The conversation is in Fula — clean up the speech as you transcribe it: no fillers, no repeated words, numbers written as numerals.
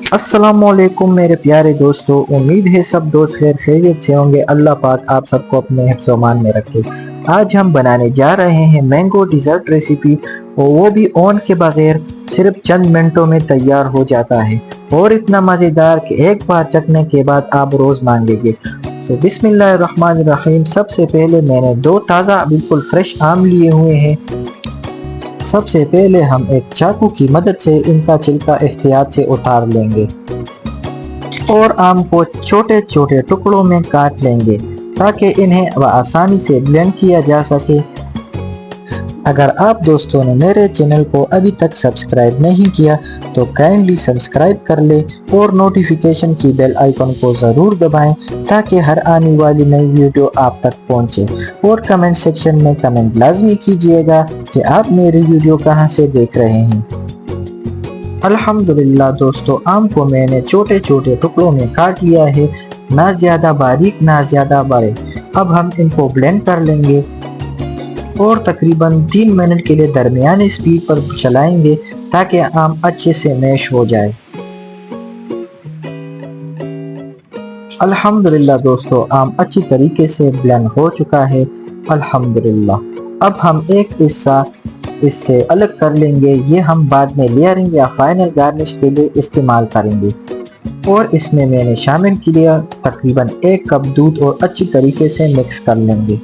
अस्सलामुअलैकुम मेरे प्यारे दोस्तों, उम्मीद है सब दोस्त खैर खैरियत से होंगे। अल्लाह पाक आप सबको अपने हिफ्ज़-ओ-मान में रखे। आज हम बनाने जा रहे हैं मैंगो डिज़र्ट रेसिपी, और वो भी ओवन के बगैर सिर्फ चंद मिनटों में तैयार हो जाता है और इतना मज़ेदार कि एक बार चखने के बाद आप रोज़ मांगेंगे। तो बिस्मिल्लाहिर्रहमानिर्रहीम। सबसे पहले मैंने दो ताज़ा बिल्कुल फ्रेश आम लिए हुए हैं। सबसे पहले हम एक चाकू की मदद से इनका छिलका एहतियात से उतार लेंगे और आम को छोटे छोटे टुकड़ों में काट लेंगे ताकि इन्हें आसानी से ब्लेंड किया जा सके। अगर आप दोस्तों ने मेरे चैनल को अभी तक सब्सक्राइब नहीं किया तो काइंडली सब्सक्राइब कर ले और नोटिफिकेशन की बेल आइकन को ज़रूर दबाएं ताकि हर आने वाली नई वीडियो आप तक पहुंचे। और कमेंट सेक्शन में कमेंट लाजमी कीजिएगा कि आप मेरी वीडियो कहां से देख रहे हैं। अल्हम्दुलिल्लाह दोस्तों, आम को मैंने छोटे छोटे टुकड़ों में काट लिया है, ना ज़्यादा बारीक ना ज़्यादा बड़े। अब हम इनको ब्लेंड कर लेंगे और तकरीबन 3 मिनट के लिए दरमियानी स्पीड पर चलाएंगे ताकि आम अच्छे से मैश हो जाए। अल्हम्दुलिल्लाह दोस्तों, आम अच्छी तरीके से ब्लेंड हो चुका है अल्हम्दुलिल्लाह। अब हम एक हिस्सा इससे अलग कर लेंगे, ये हम बाद में लेयरिंग या फाइनल गार्निश के लिए इस्तेमाल करेंगे। और इसमें मैंने शामिल किया तकरीबन 1 कप दूध और अच्छी तरीके से मिक्स कर लेंगे।